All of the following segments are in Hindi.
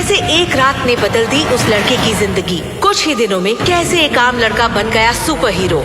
कैसे एक रात ने बदल दी उस लड़के की जिंदगी। कुछ ही दिनों में कैसे एक आम लड़का बन गया सुपर हीरो।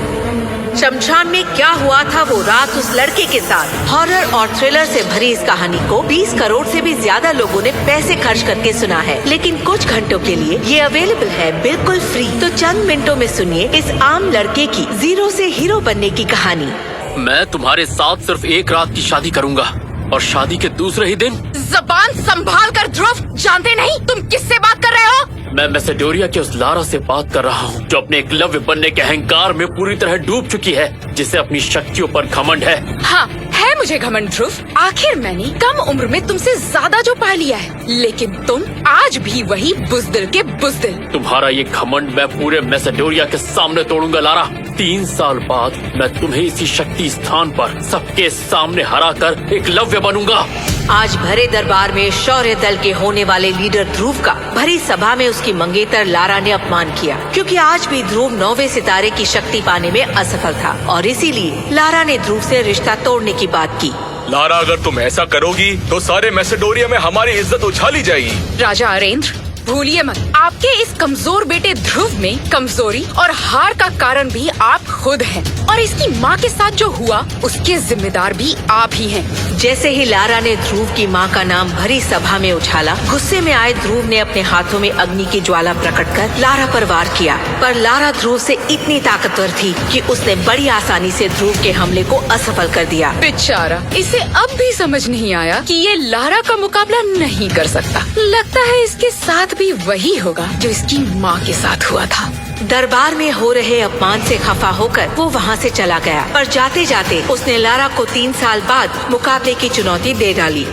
शमशान में क्या हुआ था वो रात उस लड़के के साथ। हॉरर और थ्रिलर से भरी इस कहानी को 20 करोड़ से भी ज्यादा लोगों ने पैसे खर्च करके सुना है, लेकिन कुछ घंटों के लिए ये अवेलेबल है बिल्कुल फ्री। तो चंद मिनटों में सुनिए इस आम लड़के की जीरो से हीरो बनने की कहानी। मैं तुम्हारे साथ सिर्फ एक रात की शादी करूंगा और शादी के दूसरे ही दिन। जबान संभाल कर ध्रुव, जानते नहीं तुम किससे बात कर रहे हो? मैं मैसेडोरिया के उस लारा से बात कर रहा हूँ जो अपने एकलव्य बनने के अहंकार में पूरी तरह डूब चुकी है, जिसे अपनी शक्तियों पर घमंड है। हाँ है मुझे घमंड ध्रुव। आखिर मैंने कम उम्र में तुमसे ज्यादा जो पा लिया है, लेकिन तुम आज भी वही बुजदिल के बुजदिल। तुम्हारा ये घमंड मैं पूरे मैसेडोरिया के सामने तोड़ूंगा लारा। 3 साल बाद मैं तुम्हें इसी शक्ति स्थान पर सबके सामने हराकर एकलव्य बनूंगा। आज भरे दरबार में शौर्य दल के होने वाले लीडर ध्रुव का भरी सभा में उसकी मंगेतर लारा ने अपमान किया, क्योंकि आज भी ध्रुव 9वें सितारे की शक्ति पाने में असफल था और इसीलिए लारा ने ध्रुव से रिश्ता तोड़ने की बात की। लारा, अगर तुम ऐसा करोगी तो सारे मैसेडोरिया में हमारी इज्जत उछाली जाएगी। राजा अरेंद्र, भूलिए मत, आपके इस कमजोर बेटे ध्रुव में कमजोरी और हार का कारण भी आप खुद हैं, और इसकी माँ के साथ जो हुआ उसके जिम्मेदार भी आप ही हैं। जैसे ही लारा ने ध्रुव की माँ का नाम भरी सभा में उछाला, गुस्से में आए ध्रुव ने अपने हाथों में अग्नि की ज्वाला प्रकट कर लारा पर वार किया। पर लारा ध्रुव से इतनी ताकतवर थी कि उसने बड़ी आसानी से ध्रुव के हमले को असफल कर दिया। बेचारा, इसे अब भी समझ नहीं आया कि ये लारा का मुकाबला नहीं कर सकता। लगता है इसके साथ भी वही होगा जो इसकी माँ के साथ हुआ था। दरबार में हो रहे अपमान से खफा होकर वो वहाँ से चला गया, पर जाते जाते उसने लारा को 3 साल बाद मुकाबले की चुनौती दे डाली।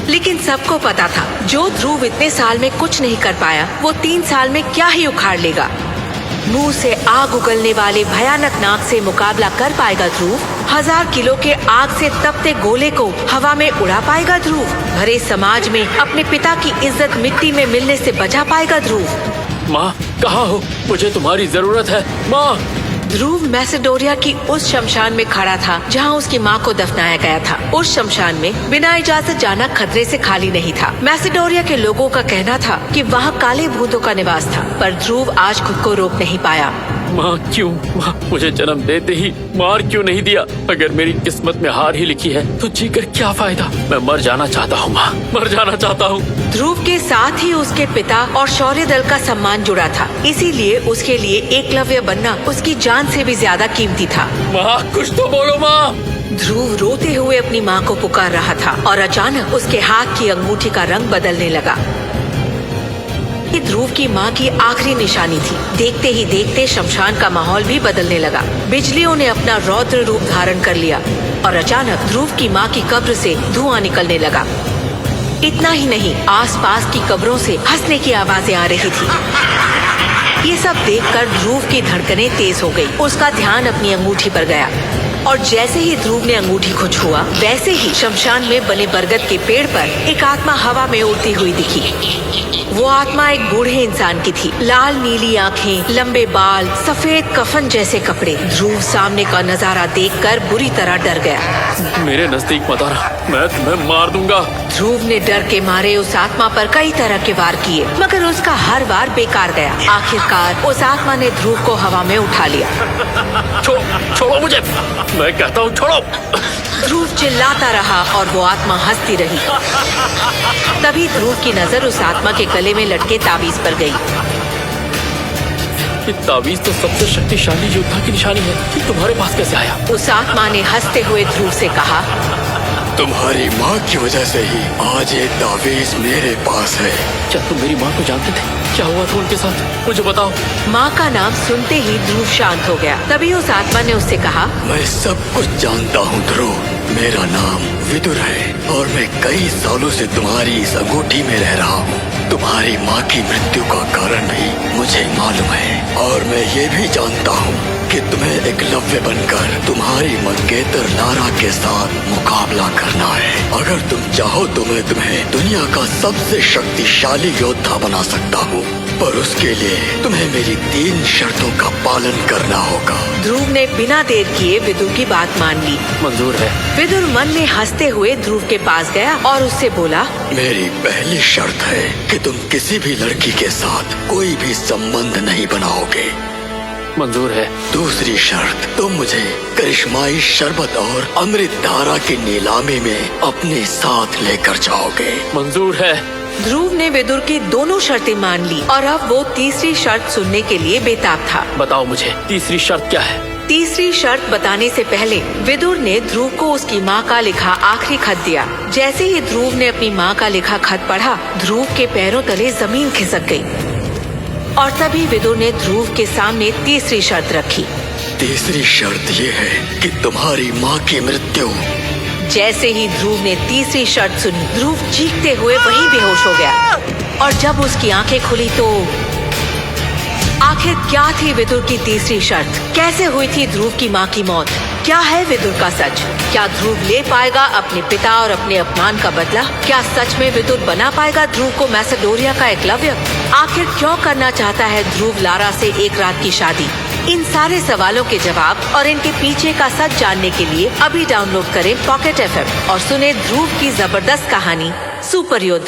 लेकिन सबको पता था जो ध्रुव इतने साल में कुछ नहीं कर पाया, वो 3 साल में क्या ही उखाड़ लेगा। मुंह से आग उगलने वाले भयानक नाक से मुकाबला कर पाएगा ध्रुव? 1000 किलो के आग से तपते गोले को हवा में उड़ा पाएगा ध्रुव? भरे समाज में अपने पिता की इज्जत मिट्टी में मिलने से बचा पाएगा ध्रुव? माँ, कहाँ हो? मुझे तुम्हारी जरूरत है माँ। ध्रुव मैसेडोरिया की उस शमशान में खड़ा था जहां उसकी मां को दफनाया गया था। उस शमशान में बिना इजाजत जाना खतरे से खाली नहीं था। मैसेडोरिया के लोगों का कहना था कि वहां काले भूतों का निवास था, पर ध्रुव आज खुद को रोक नहीं पाया। माँ क्यों? माँ, मुझे जन्म देते ही मार क्यों नहीं दिया? अगर मेरी किस्मत में हार ही लिखी है तो जीकर क्या फायदा? मैं मर जाना चाहता हूँ माँ, मर जाना चाहता हूँ। ध्रुव के साथ ही उसके पिता और शौर्य दल का सम्मान जुड़ा था, इसीलिए उसके लिए एकलव्य बनना उसकी जान से भी ज्यादा कीमती था। माँ, कुछ तो बोलो माँ। ध्रुव रोते हुए अपनी माँ को पुकार रहा था और अचानक उसके हाथ की अंगूठी का रंग बदलने लगा। ये ध्रुव की माँ की आखिरी निशानी थी। देखते ही देखते शमशान का माहौल भी बदलने लगा। बिजलियों ने अपना रौद्र रूप धारण कर लिया और अचानक ध्रुव की माँ की कब्र से धुआं निकलने लगा। इतना ही नहीं, आसपास की कब्रों से हंसने की आवाजें आ रही थी। ये सब देखकर ध्रुव की धड़कनें तेज हो गई। उसका ध्यान अपनी अंगूठी पर गया और जैसे ही ध्रुव ने अंगूठी को छुआ, वैसे ही शमशान में बने बरगद के पेड़ पर एक आत्मा हवा में उड़ती हुई दिखी। वो आत्मा एक बूढ़े इंसान की थी। लाल नीली आंखें, लंबे बाल, सफेद कफन जैसे कपड़े। ध्रुव सामने का नजारा देखकर बुरी तरह डर गया। मेरे नजदीक मत आना, मैं तुम्हें मार दूंगा। ध्रुव ने डर के मारे उस आत्मा पर कई तरह के वार किए, मगर उसका हर वार बेकार गया। आखिरकार उस आत्मा ने ध्रुव को हवा में उठा लिया। छोड़ो मुझे, मैं कहता हूँ छोड़ो। ध्रुव चिल्लाता रहा और वो आत्मा हंसती रही। तभी ध्रुव की नजर उस आत्मा के गले में लटके ताबीज पर गई। ये ताबीज तो सबसे शक्तिशाली योद्धा की निशानी है। ये तुम्हारे पास कैसे आया? उस आत्मा ने हंसते हुए ध्रुव से कहा, तुम्हारी माँ की वजह से ही आज ये ताबीज मेरे पास है। क्या तुम मेरी माँ को जानते थे? क्या हुआ था उनके साथ? मुझे बताओ। माँ का नाम सुनते ही ध्रुव शांत हो गया। तभी उस आत्मा ने उससे कहा, मैं सब कुछ जानता हूँ ध्रुव। मेरा नाम विदुर है और मैं कई सालों से तुम्हारी इस अंगूठी में रह रहा हूँ। तुम्हारी माँ की मृत्यु का कारण भी मुझे मालूम है और मैं ये भी जानता हूँ कि तुम्हें एकलव्य बनकर तुम्हारी मंगेतर लारा के साथ मुकाबला करना है। अगर तुम चाहो तो मैं तुम्हें दुनिया का सबसे शक्तिशाली योद्धा बना सकता हूँ। पर उसके लिए तुम्हें मेरी 3 शर्तों का पालन करना होगा। ध्रुव ने बिना देर किए विदुर की बात मान ली। मंजूर है। विदुर मन में हंसते हुए ध्रुव के पास गया और उससे बोला, मेरी पहली शर्त है कि तुम किसी भी लड़की के साथ कोई भी संबंध नहीं बनाओगे। मंजूर है। दूसरी शर्त, तुम मुझे करिश्माई शरबत और अमृत धारा की नीलामी में अपने साथ लेकर जाओगे। मंजूर है। ध्रुव ने विदुर की दोनों शर्तें मान ली और अब वो तीसरी शर्त सुनने के लिए बेताब था। बताओ मुझे तीसरी शर्त क्या है? तीसरी शर्त बताने से पहले विदुर ने ध्रुव को उसकी माँ का लिखा आखिरी खत दिया। जैसे ही ध्रुव ने अपनी माँ का लिखा खत पढ़ा, ध्रुव के पैरों तले जमीन खिसक गई। और तभी विदुर ने ध्रुव के सामने तीसरी शर्त रखी। तीसरी शर्त ये है कि तुम्हारी माँ की मृत्यु। जैसे ही ध्रुव ने तीसरी शर्त सुनी, ध्रुव चीखते हुए वहीं बेहोश हो गया। और जब उसकी आंखें खुली तो आखिर क्या थी विदुर की तीसरी शर्त? कैसे हुई थी ध्रुव की माँ की मौत? क्या है विदुर का सच? क्या ध्रुव ले पाएगा अपने पिता और अपने अपमान का बदला? क्या सच में विदुर बना पाएगा ध्रुव को मैसेडोनिया का एकलव्य? आखिर क्यों करना चाहता है ध्रुव लारा से एक रात की शादी? इन सारे सवालों के जवाब और इनके पीछे का सच जानने के लिए अभी डाउनलोड करें पॉकेट FM और सुने ध्रुव की जबरदस्त कहानी सुपर योद्धा।